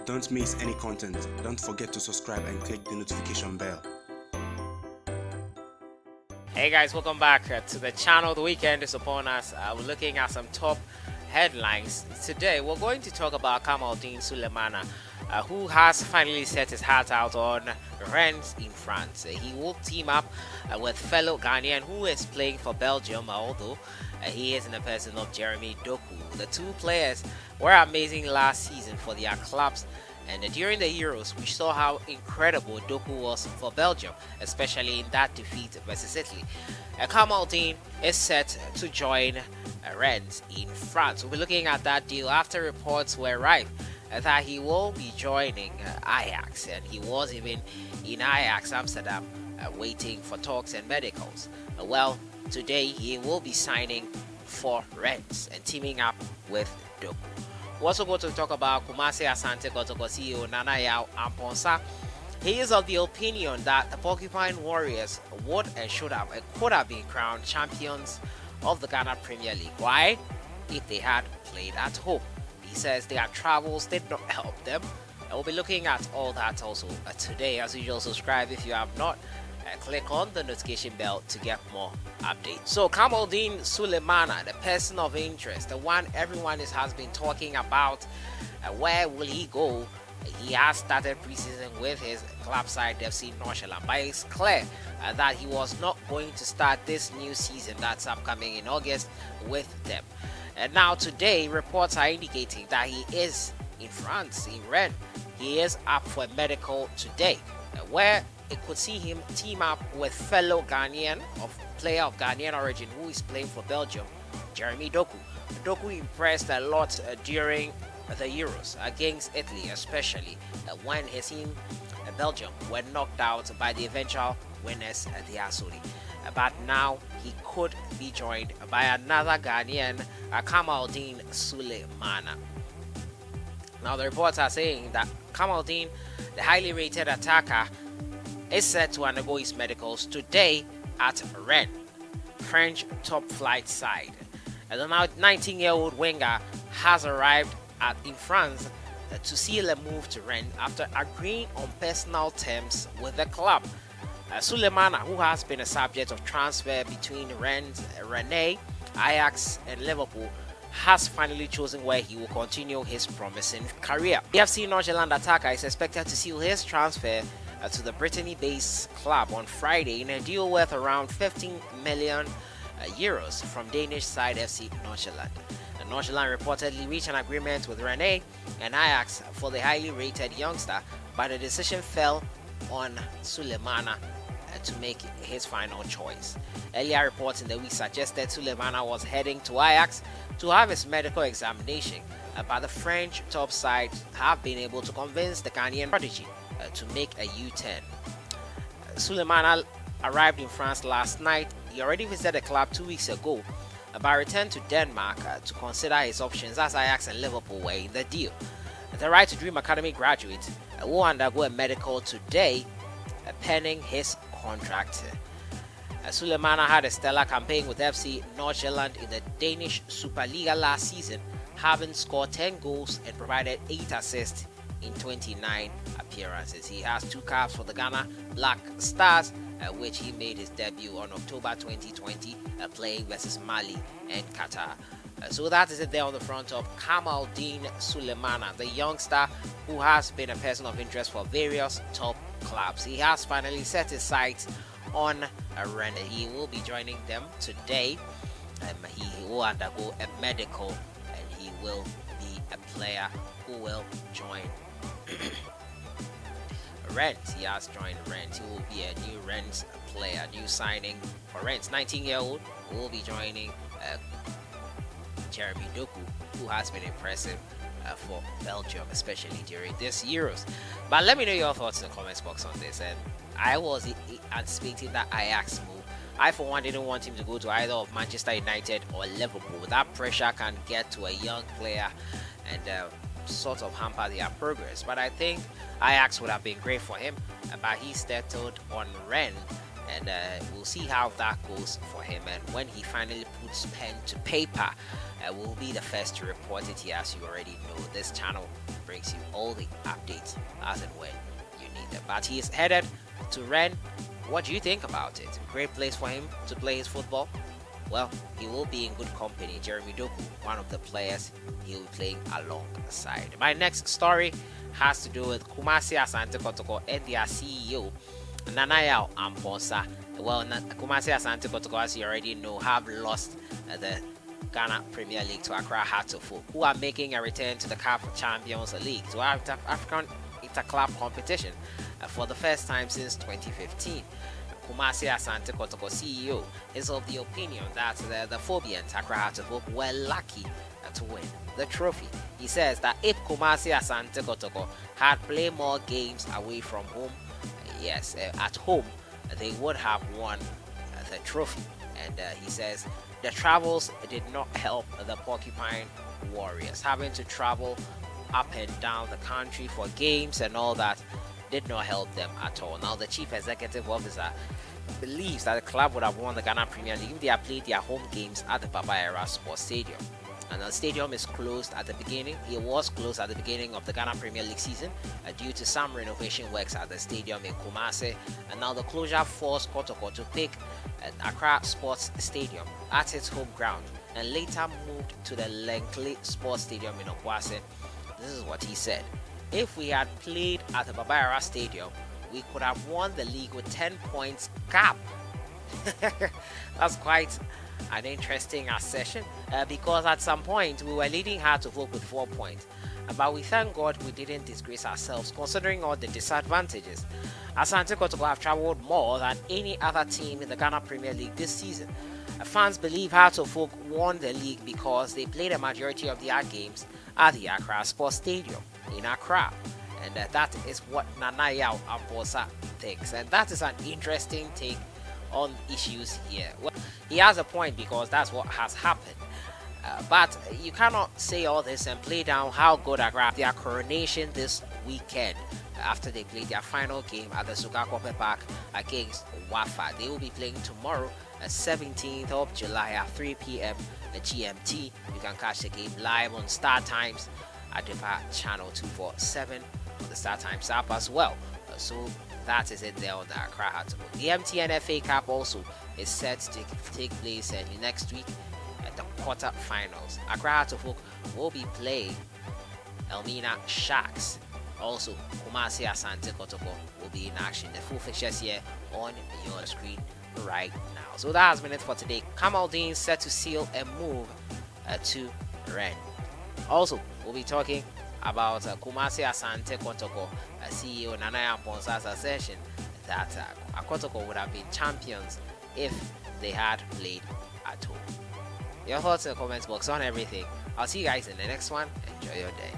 Don't miss any content. Don't forget to subscribe and click the notification bell. Hey guys, welcome back to the channel. The weekend is upon us. We're looking at some top headlines. Today we're going to talk about Kamal Deen Sulemana, who has finally set his heart out on Rennes in France. He will team up with fellow Ghanaian who is playing for Belgium, although he is in the person of Jeremy Doku. The two players were amazing last season for their clubs, and during the Euros we saw how incredible Doku was for Belgium, especially in that defeat versus Italy. Kamaldeen is set to join Rennes in France. We'll be looking at that deal after reports were rife that he will be joining Ajax, and he was even in Ajax Amsterdam waiting for talks and medicals. Well, today he will be signing for Rennes and teaming up with Doku. We're also going to talk about Kumasi Asante Kotoko CEO Nana AMPONSAH. He is of the opinion that the Porcupine Warriors would and could have been crowned champions of the Ghana Premier League. Why? If they had played at home. He says their travels did not help them. And we'll be looking at all that also today. As usual, subscribe if you have not. Click on the notification bell to get more updates. So Kamaldeen Sulemana, the person of interest, the one everyone has been talking about, where will he go? He has started preseason with his club side FC Nordsjælland, but it's clear that he was not going to start this new season that's upcoming in August with them. And now today reports are indicating that he is in France, in Rennes. He is up for a medical today, where it could see him team up with fellow Ghanaian player of Ghanaian origin who is playing for Belgium, Jeremy Doku. Doku impressed a lot during the Euros against Italy, especially when his team Belgium were knocked out by the eventual winners, the Asante. But now he could be joined by another Ghanaian, Kamaldeen Sulemana. Now the reports are saying that Kamaldeen, the highly rated attacker, is set to undergo his medicals today at Rennes, French top flight side. And the now 19-year-old winger has arrived in France to seal a move to Rennes after agreeing on personal terms with the club. Sulemana, who has been a subject of transfer between Rennes, Ajax and Liverpool, has finally chosen where he will continue his promising career. The FC Nordsjælland attacker is expected to seal his transfer to the Brittany-based club on Friday in a deal worth around 15 million euros from Danish side FC Nordsjælland. Nordsjælland reportedly reached an agreement with Rennes and Ajax for the highly rated youngster, but the decision fell on Sulemana to make his final choice. Earlier reports in the week suggested Sulemana was heading to Ajax to have his medical examination, but the French top side have been able to convince the Ghanaian prodigy to make a U-turn. Sulemana arrived in France last night. He already visited the club 2 weeks ago, but returned to Denmark to consider his options as Ajax and Liverpool were in the deal. The Right to Dream Academy graduate will undergo a medical today, pending his contract. Sulemana had a stellar campaign with FC Nordsjælland in the Danish Superliga last season, having scored 10 goals and provided 8 assists in 29 appearances. He has 2 caps for the Ghana Black Stars, which he made his debut on October 2020, playing versus Mali and Qatar. So that is it there on the front of Kamaldeen Sulemana, the youngster who has been a person of interest for various top clubs. He has finally set his sights on Rennes. He will be joining them today. He will undergo a medical, and he will be a player who will join Rennes. He has joined Rennes. He will be a new Rennes player, new signing for Rennes. 19-year-old will be joining Jeremy Doku, who has been impressive for Belgium, especially during this Euros. But let me know your thoughts in the comments box on this. And I was anticipating that Ajax move. I, for one, didn't want him to go to either of Manchester United or Liverpool. That pressure can get to a young player and sort of hamper their progress. But I think Ajax would have been great for him. But he settled on Rennes and we'll see how that goes for him. And when he finally puts pen to paper, we'll be the first to report it here. As you already know, this channel brings you all the updates as and when you need them. But he is headed to Rennes. What do you think about it? Great place for him to play his football. Well, he will be in good company. Jeremy Doku, one of the players he'll be playing alongside. My next story has to do with Kumasi Asante Kotoko and their CEO, Nanaya AMPONSAH. Well, Kumasi Asante Kotoko, as you already know, have lost the Ghana Premier League to Accra Hearts of Oak, who are making a return to the CAF Champions League, to African Interclub competition for the first time since 2015. Kumasi Asante Kotoko CEO is of the opinion that the Phobians Accra Hearts of Oak were lucky to win the trophy. He says that if Kumasi Asante Kotoko had played more games away from home, at home, they would have won the trophy. And he says the travels did not help the Porcupine Warriors. Having to travel up and down the country for games and all that did not help them at all. Now, the chief executive officer believes that the club would have won the Ghana Premier League if they had played their home games at the Baba Era Sports Stadium. And the stadium is closed at the beginning. It was closed at the beginning of the Ghana Premier League season due to some renovation works at the stadium in Kumasi. And now the closure forced Kotoko to pick Accra Sports Stadium at its home ground and later moved to the Langley Sports Stadium in Okwasi. This is what he said. If we had played at the Baba Era Stadium, we could have won the league with 10 points gap. That's quite an interesting assertion because at some point we were leading Hearts of Oak with 4 points, but we thank God we didn't disgrace ourselves considering all the disadvantages. Asante Kotoko have traveled more than any other team in the Ghana Premier League this season. Fans believe Hearts of Oak won the league because they played a majority of their games at the Accra Sports Stadium in Accra. And that is what Nanaya AMPONSAH thinks. And that is an interesting take on issues here. Well, he has a point because that's what has happened. But you cannot say all this and play down how good Accra their coronation this weekend after they played their final game at the Sugakope Park against Wafa. They will be playing tomorrow, 17th of July at 3 p.m. GMT. You can catch the game live on Star Times at the channel 247 on the Star Times app as well. So that is it there on the Accra Hearts of Oak. The MTN FA Cup also is set to take place next week at the quarter-finals. Accra Hearts of Oak will be playing Elmina Sharks. Also, Kumasi Asante Kotoko will be in action. The full fixtures here on your screen right now. So that has been it for today. Kamaldeen set to seal a move to Rennes. Also, we'll be talking about Kumasi Asante Kotoko, CEO Nanaya AMPONSAH's assertion that Kotoko would have been champions if they had played at home. Your thoughts in the comments box on everything. I'll see you guys in the next one. Enjoy your day.